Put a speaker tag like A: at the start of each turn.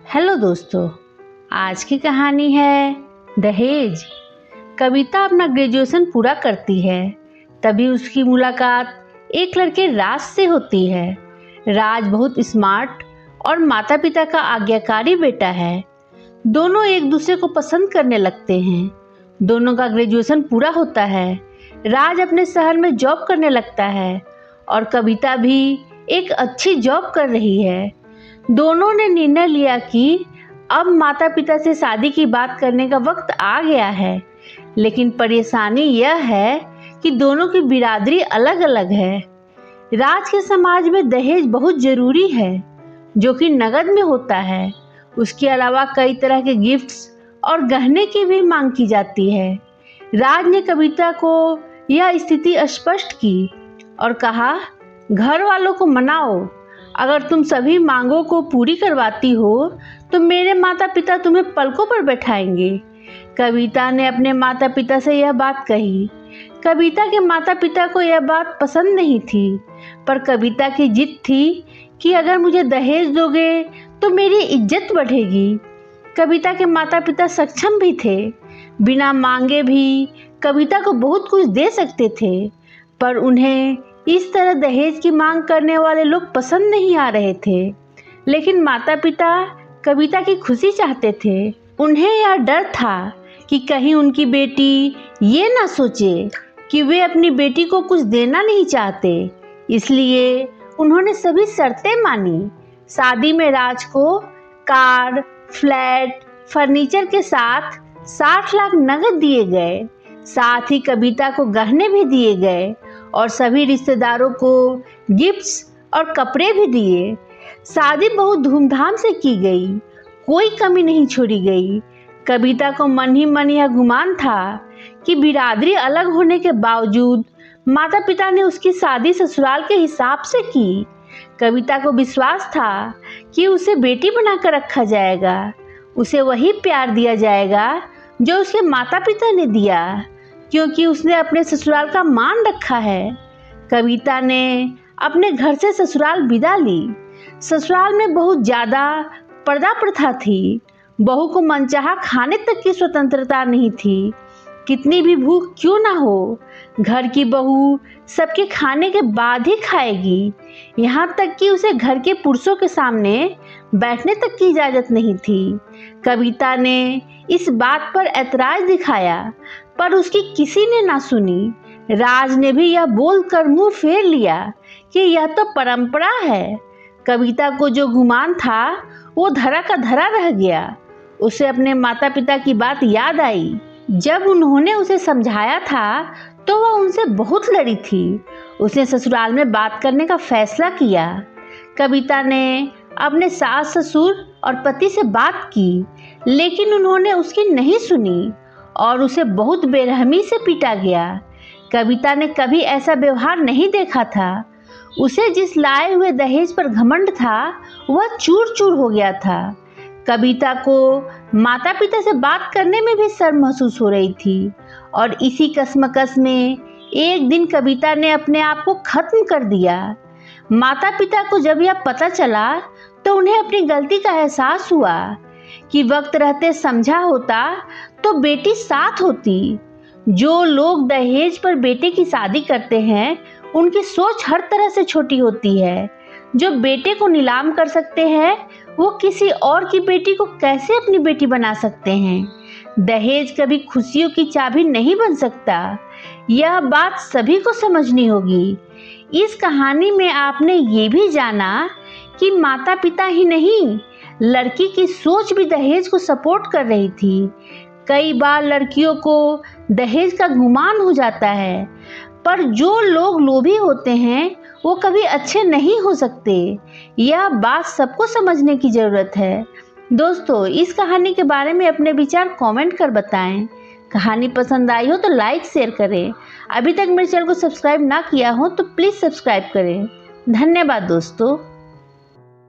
A: Hello दोस्तों, आज की कहानी है दहेज। कविता अपना ग्रेजुएशन पूरा करती है, तभी उसकी मुलाकात एक लड़के राज से होती है। राज बहुत स्मार्ट और माता पिता का आज्ञाकारी बेटा है। दोनों एक दूसरे को पसंद करने लगते हैं। दोनों का ग्रेजुएशन पूरा होता है। राज अपने शहर में जॉब करने लगता है और कविता भी एक अच्छी जॉब कर रही है। दोनों ने निर्णय लिया कि अब माता पिता से शादी की बात करने का वक्त आ गया है। लेकिन परेशानी यह है कि दोनों की बिरादरी अलग अलग है। राज के समाज में दहेज बहुत जरूरी है, जो कि नगद में होता है। उसके अलावा कई तरह के गिफ्ट्स और गहने की भी मांग की जाती है। राज ने कविता को यह स्थिति स्पष्ट की और कहा, घर वालों को मनाओ। अगर तुम सभी मांगों को पूरी करवाती हो तो मेरे माता पिता तुम्हें पलकों पर बैठाएंगे। कविता ने अपने माता पिता से यह बात कही। कविता के माता पिता को यह बात पसंद नहीं थी, पर कविता की जिद थी कि अगर मुझे दहेज दोगे तो मेरी इज्जत बढ़ेगी। कविता के माता पिता सक्षम भी थे, बिना मांगे भी कविता को बहुत कुछ दे सकते थे, पर उन्हें इस तरह दहेज की मांग करने वाले लोग पसंद नहीं आ रहे थे। लेकिन माता पिता कविता की खुशी चाहते थे। उन्हें यह डर था कि कहीं उनकी बेटी ये ना सोचे कि वे अपनी बेटी को कुछ देना नहीं चाहते। इसलिए उन्होंने सभी शर्तें मानी। शादी में राज को कार, फ्लैट, फर्नीचर के साथ 60 लाख नगद दिए गए। साथ ही कविता को गहने भी दिए गए और सभी रिश्तेदारों को गिफ्ट्स और कपड़े भी दिए। शादी बहुत धूमधाम से की गई, कोई कमी नहीं छोड़ी गई। कविता को मन ही मन यह गुमान था कि बिरादरी अलग होने के बावजूद माता पिता ने उसकी शादी ससुराल के हिसाब से की। कविता को विश्वास था कि उसे बेटी बनाकर रखा जाएगा, उसे वही प्यार दिया जाएगा जो उसके माता पिता ने दिया, क्योंकि उसने अपने ससुराल का मान रखा है। कविता ने अपने घर से ससुराल विदा ली। ससुराल में बहुत ज़्यादा पर्दा प्रथा थी। बहू को मनचाहा खाने तक की स्वतंत्रता नहीं थी। कितनी भी भूख क्यों ना हो, घर की बहू सबके खाने के बाद ही खाएगी। यहाँ तक कि उसे घर के पुरुषों के सामने बैठने तक की इजाज़त नहीं थी। कविता ने इस बात पर ऐतराज़ दिखाया, पर उसकी किसी ने ना सुनी। राज ने भी यह बोलकर मुंह फेर लिया कि यह तो परंपरा है। कविता को जो गुमान था वो धरा का धरा रह गया। उसे अपने माता पिता की बात याद आई। जब उन्होंने उसे समझाया था तो वह उनसे बहुत लड़ी थी। उसने ससुराल में बात करने का फैसला किया। कविता ने अपने सास ससुर और पति से बात की, लेकिन उन्होंने उसकी नहीं सुनी और उसे बहुत बेरहमी से पीटा गया। कविता ने कभी ऐसा व्यवहार नहीं देखा था। उसे जिस लाए हुए दहेज पर घमंड था वह चूर चूर हो गया था। कविता को माता पिता से बात करने में भी शर्म महसूस हो रही थी और इसी कश्मकश में एक दिन कविता ने अपने आप को खत्म कर दिया। माता पिता को जब यह पता चला तो उन्हें अपनी गलती का एहसास हुआ कि वक्त रहते समझा होता तो बेटी साथ होती। जो लोग दहेज पर बेटे की शादी करते हैं उनकी सोच हर तरह से छोटी होती है। जो बेटे को नीलाम कर सकते हैं वो किसी और की बेटी को कैसे अपनी बेटी बना सकते हैं। दहेज कभी खुशियों की चाबी नहीं बन सकता। यह बात सभी को समझनी होगी। इस कहानी में आपने ये भी जाना कि माता पिता ही नहीं, लड़की की सोच भी दहेज को सपोर्ट कर रही थी। कई बार लड़कियों को दहेज का गुमान हो जाता है, पर जो लोग लोभी होते हैं वो कभी अच्छे नहीं हो सकते। यह बात सबको समझने की ज़रूरत है। दोस्तों, इस कहानी के बारे में अपने विचार कमेंट कर बताएं। कहानी पसंद आई हो तो लाइक शेयर करें। अभी तक मेरे चैनल को सब्सक्राइब ना किया हो तो प्लीज़ सब्सक्राइब करें। धन्यवाद दोस्तों।